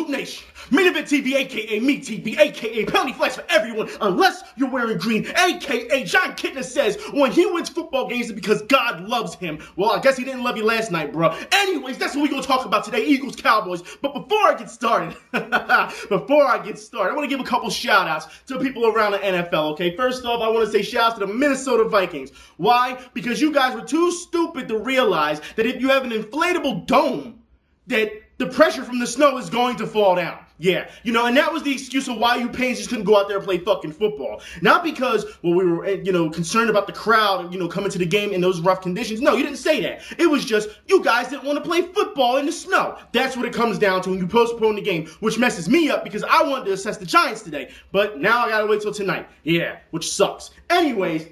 YouTube Nation, Main Event TV, aka me TV, aka penalty flags for everyone, unless you're wearing green, aka John Kitna says when he wins football games it's because God loves him. Well, I guess he didn't love you last night, bro. Anyways, that's what we're gonna talk about today, Eagles, Cowboys. But before I get started, I want to give a couple shout outs to people around the NFL, okay? First off, I want to say shout outs to the Minnesota Vikings. Why? Because you guys were too stupid to realize that if you have an inflatable dome, that the pressure from the snow is going to fall down. Yeah, you know, and that was the excuse of why you Pains just couldn't go out there and play fucking football. Not because, well, we were, concerned about the crowd, coming to the game in those rough conditions. No, you didn't say that. It was just, you guys didn't want to play football in the snow. That's what it comes down to when you postpone the game, which messes me up because I wanted to assess the Giants today. But now I gotta wait till tonight. Yeah, which sucks. Anyways,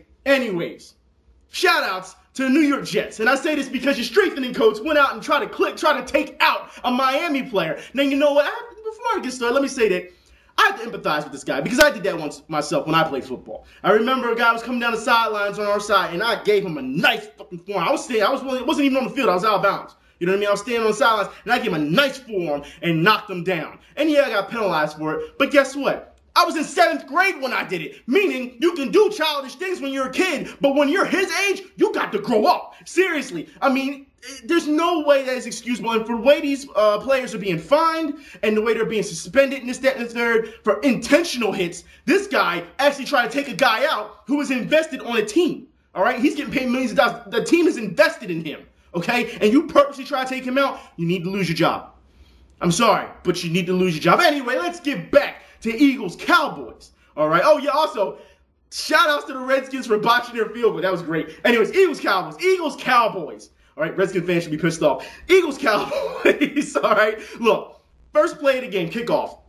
shout outs to the New York Jets. And I say this because your strengthening coach went out and tried to take out a Miami player. Now, you know what? Before I get started, let me say that I have to empathize with this guy because I did that once myself when I played football. I remember a guy was coming down the sidelines on our side, and I gave him a nice fucking forearm. Wasn't even on the field. I was out of bounds. You know what I mean? I was standing on the sidelines, and I gave him a nice forearm and knocked him down. And yeah, I got penalized for it. But guess what? I was in 7th grade when I did it, meaning you can do childish things when you're a kid, but when you're his age, you got to grow up. Seriously. I mean, there's no way that is excusable. And for the way these players are being fined and the way they're being suspended and this, that, and the third for intentional hits, this guy actually tried to take a guy out who was invested on a team. All right? He's getting paid millions of dollars. The team is invested in him. Okay? And you purposely try to take him out, you need to lose your job. I'm sorry, but you need to lose your job. Anyway, let's get back to Eagles, Cowboys. All right. Oh, yeah, also, shout outs to the Redskins for botching their field goal. That was great. Anyways, Eagles, Cowboys. All right, Redskin fans should be pissed off. Eagles, Cowboys. All right. Look, first play of the game, kickoff.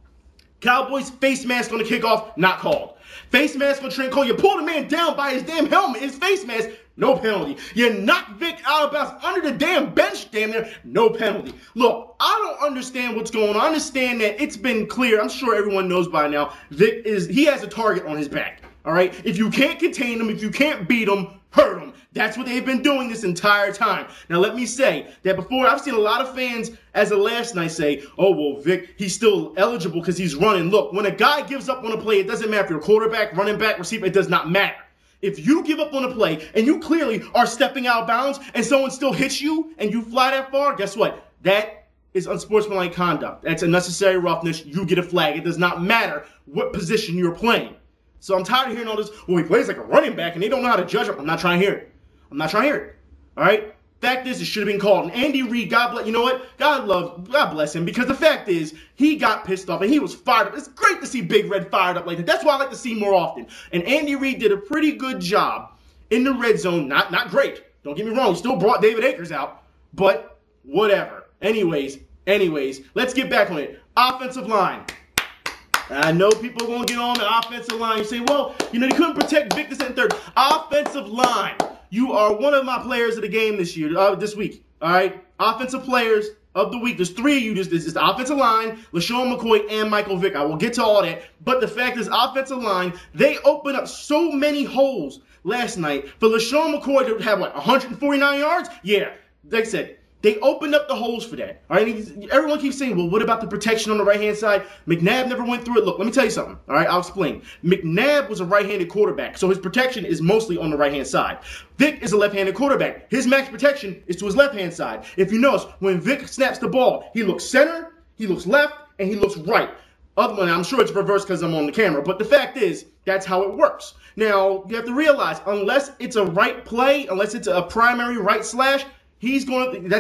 Cowboys face mask on the kickoff, not called. Face mask on Trent Cole. You pulled a man down by his damn helmet, his face mask, no penalty. You knocked Vic out of bounds under the damn bench, damn near, no penalty. Look, I don't understand what's going on. I understand that it's been clear. I'm sure everyone knows by now. He has a target on his back. All right? If you can't contain him, if you can't beat him, hurt him. That's what they've been doing this entire time. Now, let me say that before, I've seen a lot of fans as of last night say, oh, well, Vic, he's still eligible because he's running. Look, when a guy gives up on a play, it doesn't matter if you're a quarterback, running back, receiver, it does not matter. If you give up on a play and you clearly are stepping out of bounds and someone still hits you and you fly that far, guess what? That is unsportsmanlike conduct. That's unnecessary roughness. You get a flag. It does not matter what position you're playing. So I'm tired of hearing all this, well, he plays like a running back and they don't know how to judge him. I'm not trying to hear it. All right? Fact is, it should have been called. And Andy Reid, God bless, you know what? God bless him, because the fact is, he got pissed off and he was fired up. It's great to see Big Red fired up like that. That's what I like to see more often. And Andy Reid did a pretty good job in the red zone. Not great. Don't get me wrong. He still brought David Akers out. But whatever. Anyways, let's get back on it. Offensive line. I know people are going to get on the offensive line. You say, well, they couldn't protect Vic this and third. Offensive line. You are one of my players of the game this week. All right? Offensive players of the week. There's 3 of you. This is the offensive line, LaShawn McCoy, and Michael Vick. I will get to all that. But the fact is, offensive line, they opened up so many holes last night. For LaShawn McCoy to have, 149 yards? Yeah, like I said, they opened up the holes for that. All right? Everyone keeps saying, well, what about the protection on the right-hand side? McNabb never went through it. Look, let me tell you something. All right? I'll explain. McNabb was a right-handed quarterback, so his protection is mostly on the right-hand side. Vic is a left-handed quarterback. His max protection is to his left-hand side. If you notice, when Vic snaps the ball, he looks center, he looks left, and he looks right. I'm sure it's reversed because I'm on the camera, but the fact is, that's how it works. Now, you have to realize, unless it's a right play, unless it's a primary right slash, that's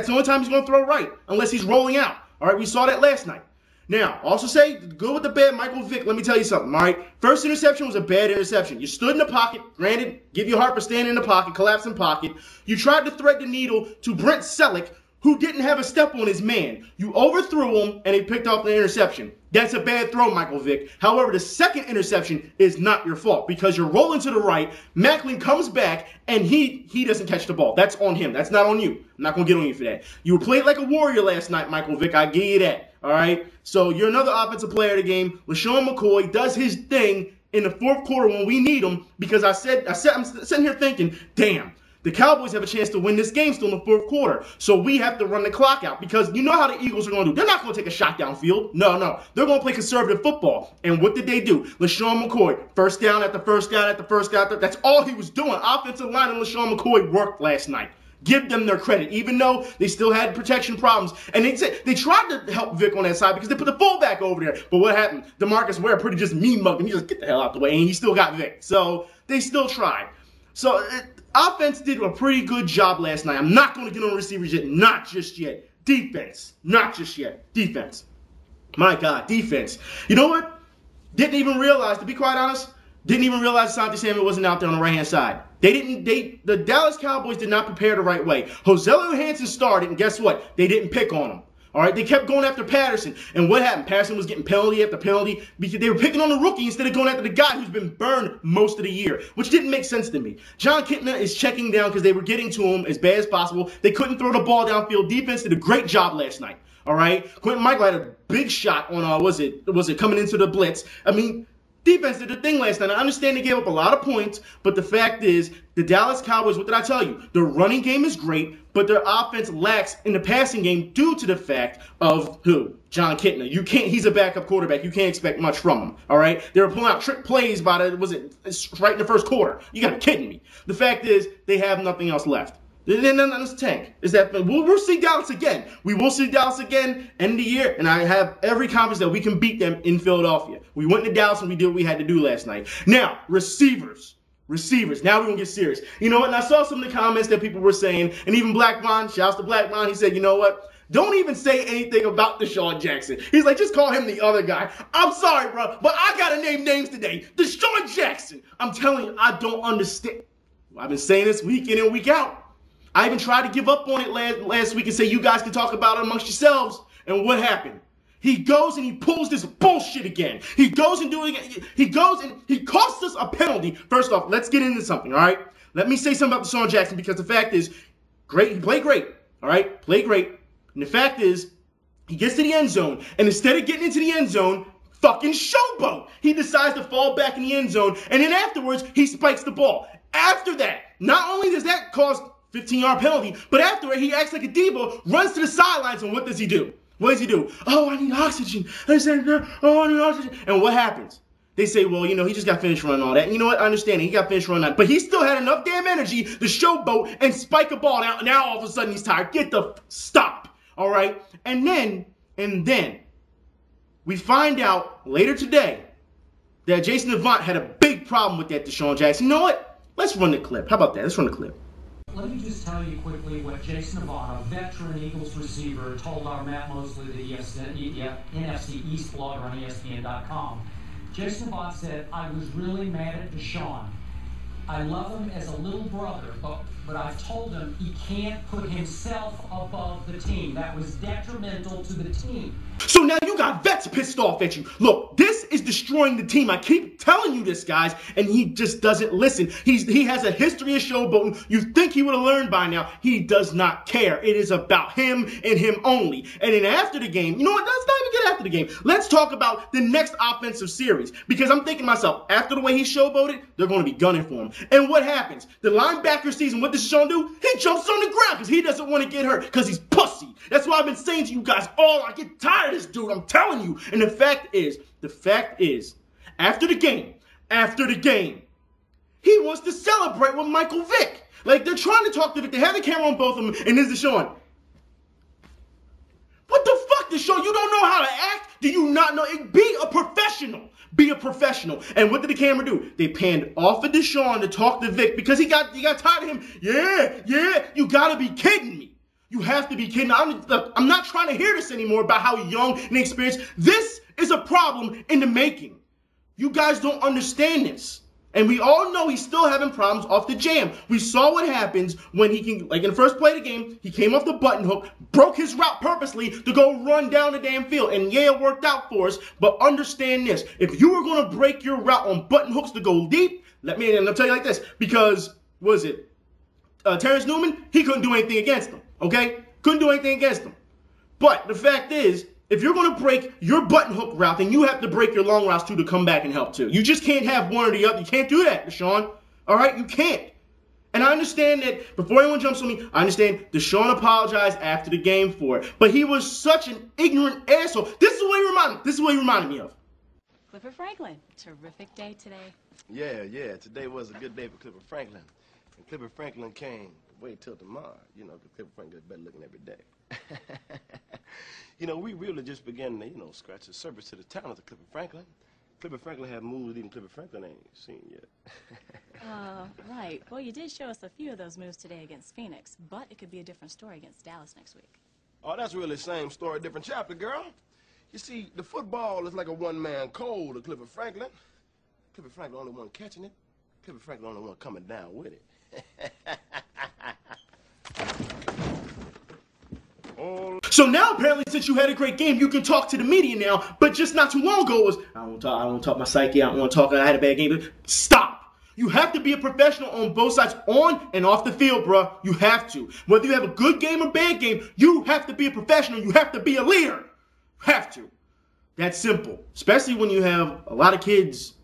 the only time he's going to throw right, unless he's rolling out. All right, we saw that last night. Now, also say, good with the bad, Michael Vick, let me tell you something, all right? First interception was a bad interception. You stood in the pocket, granted, give you a heart for standing in the pocket, collapsing pocket. You tried to thread the needle to Brent Selleck, who didn't have a step on his man. You overthrew him, and he picked off the interception. That's a bad throw, Michael Vick. However, the second interception is not your fault because you're rolling to the right, Macklin comes back, and he doesn't catch the ball. That's on him. That's not on you. I'm not going to get on you for that. You played like a warrior last night, Michael Vick. I give you that. All right? So you're another offensive player of the game. LaShawn McCoy does his thing in the 4th quarter when we need him because I'm sitting here thinking, damn, The Cowboys have a chance to win this game still in the fourth quarter. So we have to run the clock out because you know how the Eagles are going to do. They're not going to take a shot downfield. No. They're going to play conservative football. And what did they do? LaShawn McCoy, first down after first down after first down. That's all he was doing. Offensive line and LaShawn McCoy worked last night. Give them their credit, even though they still had protection problems. And they tried to help Vic on that side because they put the fullback over there. But what happened? DeMarcus Ware pretty just mean-mugged him. He just get the hell out the way, and he still got Vic. So they still tried. So offense did a pretty good job last night. I'm not going to get on receivers yet. Not just yet. Defense. Not just yet. Defense. My God, defense. You know what? Didn't even realize, to be quite honest, didn't even realize Asante Samuel wasn't out there on the right-hand side. The Dallas Cowboys did not prepare the right way. Joselu Hansen started, and guess what? They didn't pick on him. All right, they kept going after Patterson. And what happened? Patterson was getting penalty after penalty because they were picking on the rookie instead of going after the guy who's been burned most of the year, which didn't make sense to me. John Kitna is checking down because they were getting to him as bad as possible. They couldn't throw the ball downfield. Defense did a great job last night. All right, Quentin Michael had a big shot on, was it coming into the blitz? I mean, defense did the thing last night. I understand they gave up a lot of points, but the fact is, the Dallas Cowboys, what did I tell you? Their running game is great, but their offense lacks in the passing game due to the fact of who? John Kitna. He's a backup quarterback. You can't expect much from him, all right? They were pulling out trick plays right in the first quarter. You got to be kidding me. The fact is, they have nothing else left. Then this tank is that we'll see Dallas again. We will see Dallas again end of the year, and I have every confidence that we can beat them in Philadelphia. We went to Dallas and we did what we had to do last night. Now, receivers. Now we're going to get serious. You know what? And I saw some of the comments that people were saying, and even Black Von, shouts to Black Von, he said, you know what? Don't even say anything about DeSean Jackson. He's like, just call him the other guy. I'm sorry, bro, but I got to name names today. DeSean Jackson. I'm telling you, I don't understand. I've been saying this week in and week out. I even tried to give up on it last week and say you guys can talk about it amongst yourselves. And what happened? He goes and he pulls this bullshit again. He goes and he costs us a penalty. First off, let's get into something, all right? Let me say something about DeSean Jackson because the fact is, great, he played great, all right? Played great. And the fact is, he gets to the end zone, and instead of getting into the end zone, fucking showboat. He decides to fall back in the end zone, and then afterwards, he spikes the ball. After that, not only does that cause 15-yard penalty, but after it, he acts like a diva, runs to the sidelines, and what does he do? What does he do? Oh, I need oxygen. I said, oh, I need oxygen. And what happens? They say, well, you know, he just got finished running all that. And you know what? I understand it. He got finished running that. But he still had enough damn energy to showboat and spike a ball. Now all of a sudden, he's tired. Get the stop. All right? And then, we find out later today that Jason Avant had a big problem with that DeSean Jackson. You know what? Let's run the clip. How about that? Let's run the clip. Let me just tell you quickly what Jason Avant, a veteran Eagles receiver, told our Matt Mosley, the NFC East blogger on ESPN.com. Jason Avant said, I was really mad at DeSean. I love him as a little brother, but I've told him he can't put himself above the team. That was detrimental to the team. So now you got vets pissed off at you. Look, this is destroying the team. I keep telling you this, guys, and he just doesn't listen. He has a history of showboating. You think he would have learned by now. He does not care. It is about him and him only. And then after the game, you know what? Let's not even get after the game. Let's talk about the next offensive series. Because I'm thinking to myself, after the way he showboated, they're going to be gunning for him. And what happens? The linebacker season, what does Sean do? He jumps on the ground because he doesn't want to get hurt because he's pussy. That's why I've been saying to you guys all, I get tired of this dude. I'm telling you. And the fact is, after the game, he wants to celebrate with Michael Vick. Like, they're trying to talk to Vick. They have the camera on both of them, and this is DeSean. What the fuck, DeSean? You don't know how to act? Do you not know? Be a professional. Be a professional. And what did the camera do? They panned off of DeSean to talk to Vick because he got tired of him. Yeah, you gotta be kidding me. You have to be kidding. I'm not trying to hear this anymore about how young and inexperienced. This is a problem in the making. You guys don't understand this. And we all know he's still having problems off the jam. We saw what happens when he can, like in the first play of the game, he came off the button hook, broke his route purposely to go run down the damn field. And yeah, it worked out for us. But understand this. If you were going to break your route on button hooks to go deep, and I'll tell you like this, because, Terrence Newman, he couldn't do anything against him. Okay? Couldn't do anything against him. But the fact is, if you're going to break your button hook route, then you have to break your long routes too to come back and help too. You just can't have one or the other. You can't do that, DeSean. All right? You can't. And I understand that, before anyone jumps on me, I understand DeSean apologized after the game for it. But he was such an ignorant asshole. This is what he reminded me of. Clifford Franklin, terrific day today. Yeah, today was a good day for Clifford Franklin. And Clifford Franklin can't wait till tomorrow, you know, because Clifford Franklin gets better looking every day. You know, we really just began to, you know, scratch the surface to the talent of Clifford Franklin. Clifford Franklin had moves even Clifford Franklin ain't seen yet. Right. Well, you did show us a few of those moves today against Phoenix, but it could be a different story against Dallas next week. Oh, that's really the same story, different chapter, girl. You see, the football is like a one-man cold to Clifford Franklin. Clifford Franklin the only one catching it. Clifford Franklin the only one coming down with it. So now, apparently, since you had a great game, you can talk to the media now, but just not too long ago it was, I don't want to talk my psyche, I don't want to talk, I had a bad game. Stop! You have to be a professional on both sides, on and off the field, bruh. You have to. Whether you have a good game or bad game, you have to be a professional. You have to be a leader. You have to. That's simple. Especially when you have a lot of kids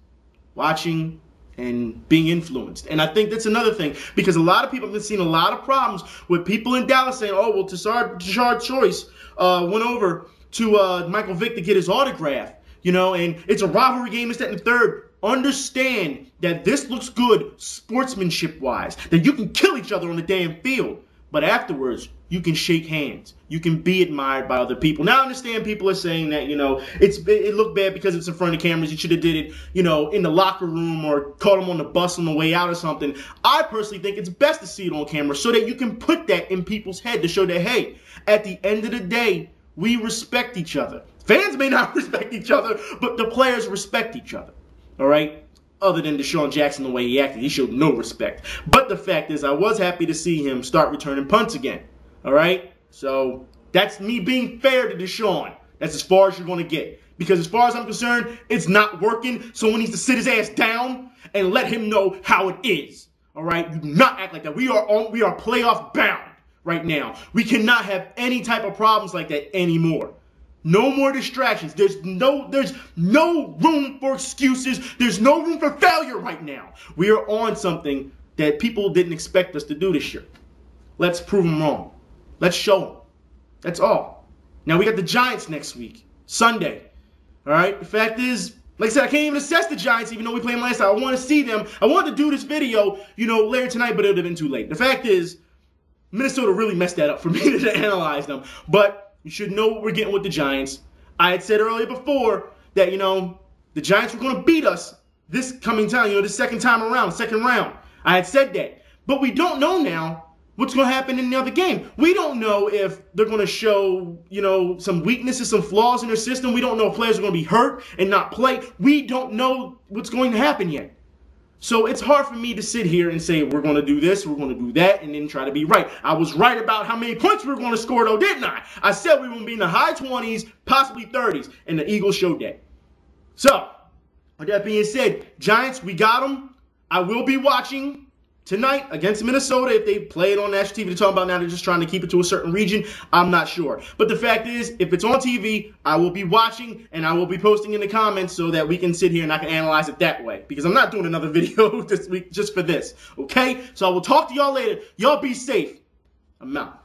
watching and being influenced. And I think that's another thing, because a lot of people have been seeing a lot of problems with people in Dallas saying, oh, well, Tashard Choice went over to Michael Vick to get his autograph, you know, and it's a rivalry game, it's that and the third. Understand that this looks good sportsmanship-wise, that you can kill each other on the damn field, but afterwards, you can shake hands. You can be admired by other people. Now, I understand people are saying that, you know, it looked bad because it's in front of cameras. You should have did it, you know, in the locker room or caught them on the bus on the way out or something. I personally think it's best to see it on camera so that you can put that in people's head to show that, hey, at the end of the day, we respect each other. Fans may not respect each other, but the players respect each other. All right? Other than DeSean Jackson, the way he acted, he showed no respect. But the fact is, I was happy to see him start returning punts again. All right? So that's me being fair to DeSean. That's as far as you're going to get. Because as far as I'm concerned, it's not working. Someone needs to sit his ass down and let him know how it is. All right? You do not act like that. We are playoff bound right now. We cannot have any type of problems like that anymore. No more distractions. There's no room for excuses. There's no room for failure right now. We are on something that people didn't expect us to do this year. Let's prove them wrong. Let's show them. That's all. Now we got the Giants next week, Sunday. All right. The fact is, like I said, I can't even assess the Giants even though we played them last time. I want to see them. I wanted to do this video, you know, later tonight, but it would have been too late. The fact is, Minnesota really messed that up for me to analyze them. But you should know what we're getting with the Giants. I had said earlier before that, you know, the Giants were going to beat us this coming time, you know, this second round. I had said that. But we don't know now what's going to happen in the other game. We don't know if they're going to show, you know, some weaknesses, some flaws in their system. We don't know if players are going to be hurt and not play. We don't know what's going to happen yet. So it's hard for me to sit here and say, we're going to do this, we're going to do that, and then try to be right. I was right about how many points we were going to score, though, didn't I? I said we were going to be in the high 20s, possibly 30s, and the Eagles showed that. So, with that being said, Giants, we got them. I will be watching tonight against Minnesota. If they play it on national TV, they're talking about now they're just trying to keep it to a certain region. I'm not sure. But the fact is, if it's on TV, I will be watching and I will be posting in the comments so that we can sit here and I can analyze it that way. Because I'm not doing another video this week just for this. Okay? So I will talk to y'all later. Y'all be safe. I'm out.